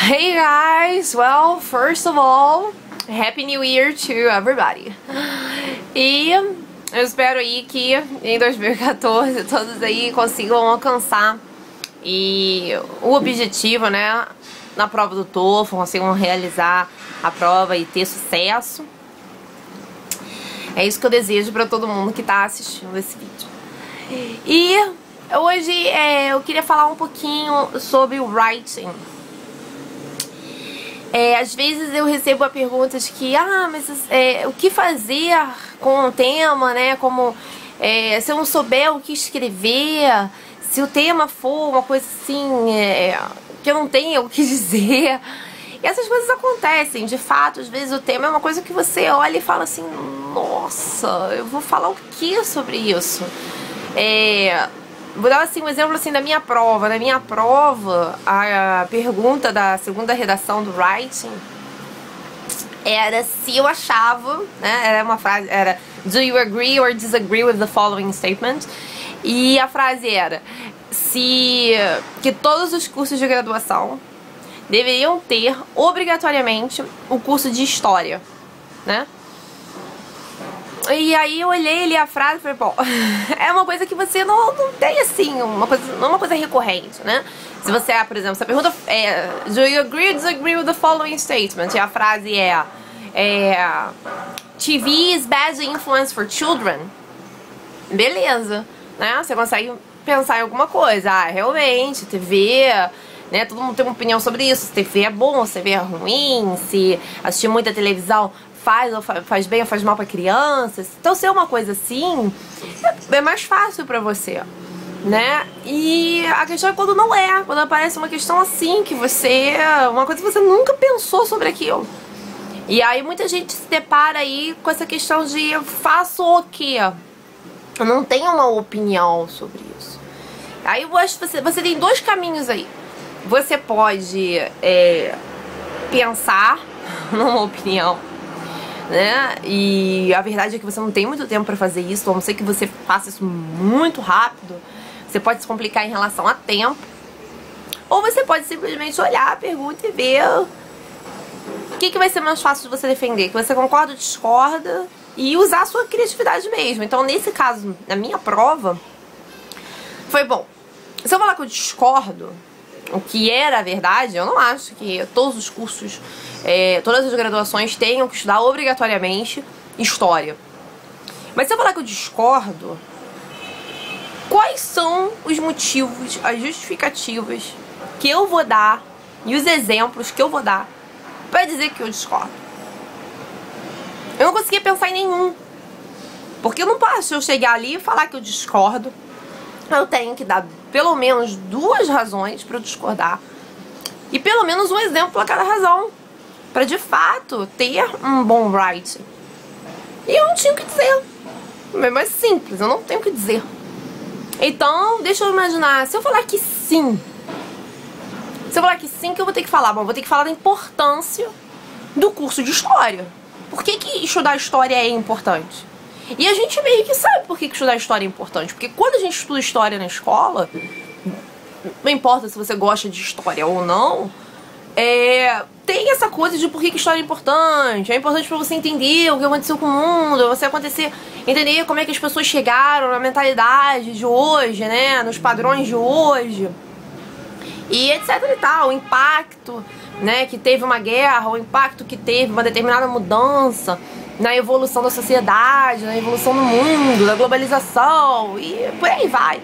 Hey guys, well, first of all, Happy New Year to everybody. E eu espero aí que em 2014 todos aí consigam alcançar o objetivo, né, na prova do TOEFL, consigam realizar a prova e ter sucesso. É isso que eu desejo pra todo mundo que tá assistindo esse vídeo. E hoje eu queria falar um pouquinho sobre o writing. Às vezes eu recebo perguntas que, mas o que fazer com o tema, né? Como se eu não souber o que escrever, se o tema for uma coisa assim, que eu não tenha o que dizer. E essas coisas acontecem, de fato. Às vezes o tema é uma coisa que você olha e fala assim, nossa, eu vou falar o que sobre isso? Vou dar assim, um exemplo assim da minha prova. Na minha prova, a pergunta da segunda redação do writing era se eu achava, né? Era uma frase, era do you agree or disagree with the following statement? E a frase era que todos os cursos de graduação deveriam ter obrigatoriamente o curso de história, né? E aí eu olhei ali a frase e falei, bom, é uma coisa que você não tem assim, não é uma coisa recorrente, né? Se você, por exemplo, se a pergunta é do you agree or disagree with the following statement? E a frase TV is bad influence for children. Beleza, né? Você consegue pensar em alguma coisa. Realmente, TV, né? Todo mundo tem uma opinião sobre isso. Se TV é bom, se TV é ruim, se assistir muita televisão faz bem ou faz mal pra crianças. Então, se é uma coisa assim, é mais fácil pra você, né? E a questão é quando não é. Quando aparece uma questão assim, uma coisa que você nunca pensou sobre aquilo. E aí muita gente se depara aí com essa questão de eu faço o quê? Eu não tenho uma opinião sobre isso. Aí eu acho que você tem dois caminhos aí. Você pode pensar numa opinião, né? E a verdade é que você não tem muito tempo pra fazer isso, a não ser que você faça isso muito rápido. Você pode se complicar em relação a tempo. Ou você pode simplesmente olhar a pergunta e ver o que vai ser mais fácil de você defender, que você concorda ou discorda, e usar a sua criatividade mesmo. Então, nesse caso, na minha prova, foi bom. Se eu falar que eu discordo, o que era a verdade, eu não acho que todos os cursos, todas as graduações tenham que estudar obrigatoriamente história. Mas se eu falar que eu discordo, quais são os motivos, as justificativas que eu vou dar e os exemplos que eu vou dar pra dizer que eu discordo? Eu não conseguia pensar em nenhum. Porque eu não posso chegar ali e falar que eu discordo. Eu tenho que dar pelo menos duas razões pra eu discordar. E pelo menos um exemplo a cada razão. Pra de fato ter um bom writing. E eu não tinha o que dizer. É mais simples, eu não tenho o que dizer. Então, deixa eu imaginar. Se eu falar que sim. Se eu falar que sim, que eu vou ter que falar? Bom, eu vou ter que falar da importância do curso de história. Por que estudar história é importante? E a gente meio que sabe por que estudar história é importante. Porque quando a gente estuda história na escola, não importa se você gosta de história ou não, tem essa coisa de por que história é importante. É importante pra você entender o que aconteceu com o mundo, entender como é que as pessoas chegaram na mentalidade de hoje, né? Nos padrões de hoje. E etc e tal, o impacto, né, que teve uma guerra, o impacto que teve uma determinada mudança na evolução da sociedade, na evolução do mundo, da globalização e por aí vai.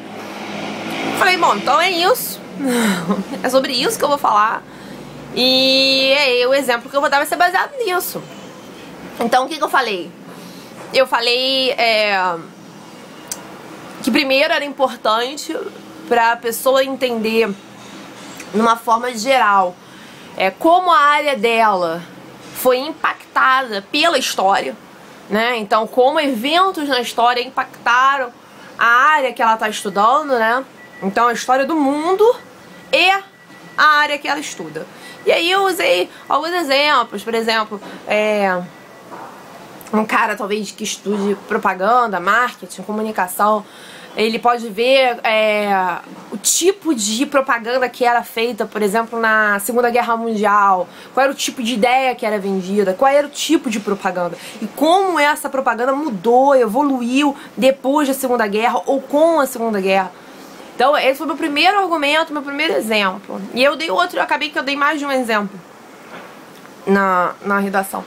Falei, bom, então é isso. É sobre isso que eu vou falar. E o exemplo que eu vou dar vai ser baseado nisso. Então o que eu falei? Eu falei que primeiro era importante pra pessoa entender numa forma geral como a área dela foi impactada pela história, né? Então, como eventos na história impactaram a área que ela está estudando, né? Então, a história do mundo e a área que ela estuda. E aí eu usei alguns exemplos, por exemplo, um cara talvez que estude propaganda, marketing, comunicação, Ele pode ver o tipo de propaganda que era feita, por exemplo, na Segunda Guerra Mundial. Qual era o tipo de ideia que era vendida, qual era o tipo de propaganda. E como essa propaganda mudou, evoluiu depois da Segunda Guerra ou com a Segunda Guerra. Então, esse foi meu primeiro argumento, meu primeiro exemplo. E eu dei outro, eu acabei que eu dei mais de um exemplo na redação.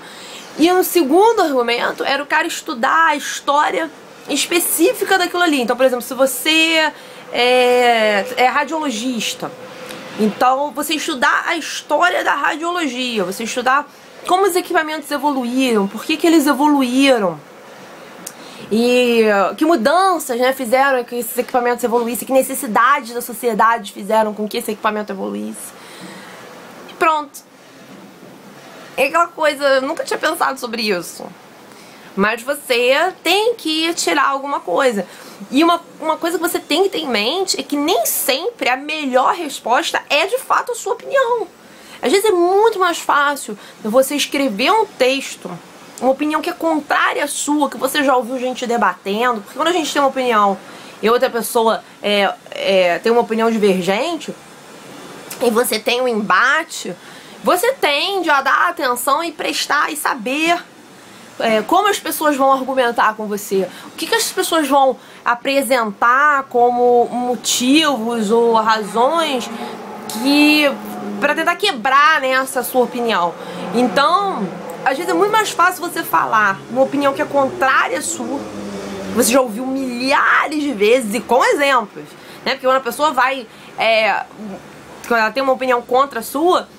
E no segundo argumento era o cara estudar a história específica daquilo ali. Então, por exemplo, se você é radiologista, então você estudar a história da radiologia, você estudar como os equipamentos evoluíram, por que eles evoluíram, e que mudanças, né, fizeram que esses equipamentos evoluíssem, que necessidades da sociedade fizeram com que esse equipamento evoluísse. E pronto. É aquela coisa, eu nunca tinha pensado sobre isso. Mas você tem que tirar alguma coisa. E uma coisa que você tem que ter em mente é que nem sempre a melhor resposta é de fato a sua opinião. Às vezes é muito mais fácil você escrever um texto, uma opinião que é contrária à sua, que você já ouviu gente debatendo. Porque quando a gente tem uma opinião e outra pessoa tem uma opinião divergente, e você tem um embate, você tende a dar atenção e prestar e saber como as pessoas vão argumentar com você, o que as pessoas vão apresentar como motivos ou razões para tentar quebrar, né, essa sua opinião. Então, às vezes é muito mais fácil você falar uma opinião que é contrária à sua, você já ouviu milhares de vezes e com exemplos, né? Porque quando a pessoa vai, quando ela tem uma opinião contra a sua,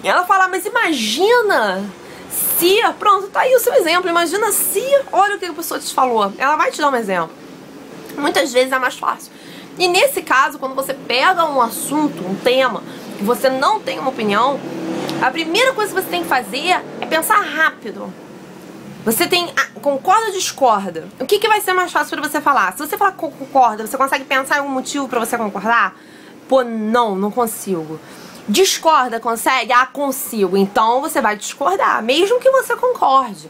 ela fala, mas imagina se, pronto, tá aí o seu exemplo, imagina se, olha o que a pessoa te falou, ela vai te dar um exemplo. Muitas vezes é mais fácil. E nesse caso, quando você pega um assunto, um tema, e você não tem uma opinião, a primeira coisa que você tem que fazer é pensar rápido. Você tem, concorda ou discorda? O que vai ser mais fácil pra você falar? Se você falar concorda, você consegue pensar em um motivo pra você concordar? Pô, não consigo. Discorda, consegue? Ah, consigo. Então você vai discordar, mesmo que você concorde,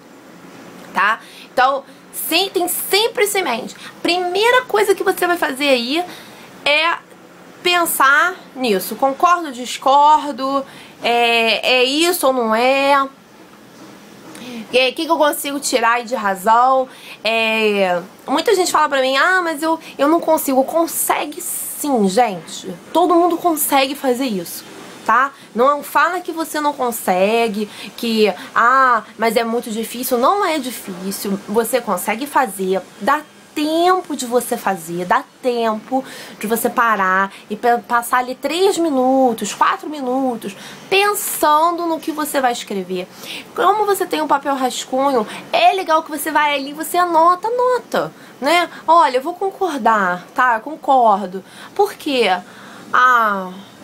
tá? Então, tem sempre isso em mente. Primeira coisa que você vai fazer aí é pensar nisso. Concordo ou discordo? É isso ou não é? E aí, o que eu consigo tirar aí de razão? Muita gente fala pra mim, mas eu não consigo. Consegue sim, gente. Todo mundo consegue fazer isso, tá? Não fala que você não consegue, que, mas é muito difícil. Não é difícil. Você consegue fazer. Dá tempo de você fazer, dá tempo de você parar e passar ali 3 minutos, 4 minutos pensando no que você vai escrever. Como você tem um papel rascunho, é legal que você vai ali, você anota, né? Olha, eu vou concordar, tá? Eu concordo. Por quê?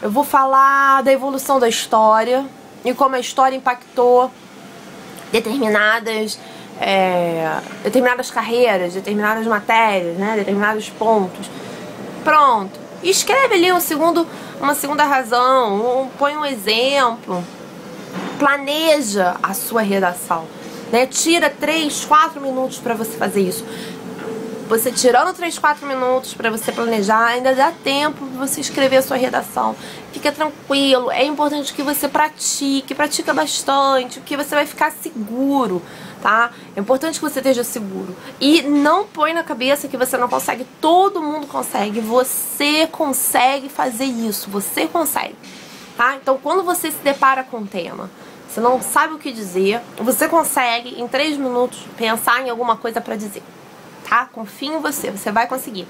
Eu vou falar da evolução da história e como a história impactou determinadas carreiras, determinadas matérias, né? Determinados pontos. Pronto. Escreve ali uma segunda razão, põe um exemplo, planeja a sua redação, né? Tira 3, 4 minutos para você fazer isso. Você tirando 3, 4 minutos para você planejar, ainda dá tempo de você escrever a sua redação. Fica tranquilo, é importante que você pratica bastante, porque você vai ficar seguro, tá? É importante que você esteja seguro. E não põe na cabeça que você não consegue, todo mundo consegue, você consegue fazer isso, você consegue, tá? Então, quando você se depara com um tema, você não sabe o que dizer, você consegue, em 3 minutos, pensar em alguma coisa para dizer. Tá? Confia em você, você vai conseguir.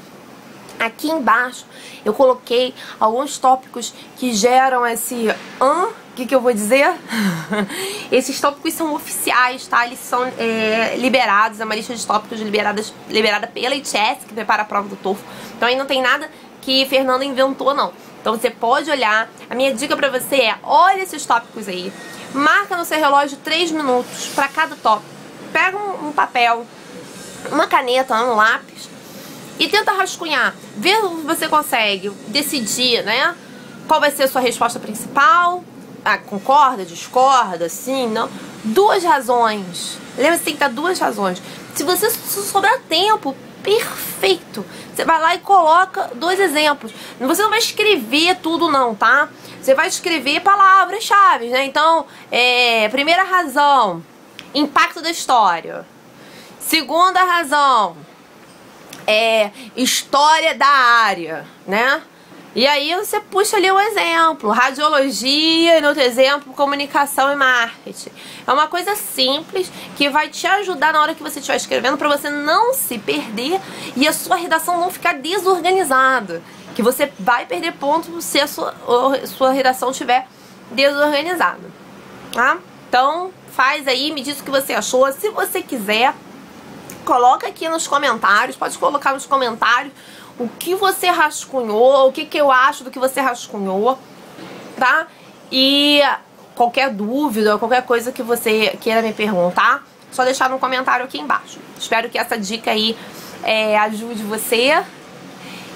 Aqui embaixo eu coloquei alguns tópicos que geram esse o que eu vou dizer? Esses tópicos são oficiais, tá? Eles são liberados, é uma lista de tópicos liberada pela ITS, que prepara a prova do TOEFL. Então aí não tem nada que Fernanda inventou, não. Então você pode olhar. A minha dica pra você é, olha esses tópicos aí, marca no seu relógio 3 minutos pra cada tópico. Pega um papel, uma caneta, um lápis e tenta rascunhar, vê se você consegue decidir, né, qual vai ser a sua resposta principal. Concorda, discorda, sim, não. 2 razões, lembra-se, tem que dar 2 razões. Se você sobrar tempo, perfeito. Você vai lá e coloca 2 exemplos. Você não vai escrever tudo não, tá? Você vai escrever palavras-chave, né? Então, primeira razão, impacto da história. Segunda razão, história da área, né? E aí você puxa ali um exemplo, radiologia, e no outro exemplo, comunicação e marketing. É uma coisa simples que vai te ajudar na hora que você estiver escrevendo para você não se perder e a sua redação não ficar desorganizada. Que você vai perder ponto se a sua redação estiver desorganizada, tá? Então faz aí, me diz o que você achou. Se você quiser, coloca aqui nos comentários, pode colocar nos comentários o que você rascunhou, o que eu acho do que você rascunhou, tá? E qualquer dúvida, qualquer coisa que você queira me perguntar, só deixar no comentário aqui embaixo. Espero que essa dica aí ajude você.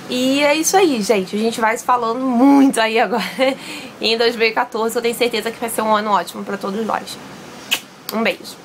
E é isso aí, gente. A gente vai se falando muito aí agora em 2014. Eu tenho certeza que vai ser um ano ótimo pra todos nós. Um beijo.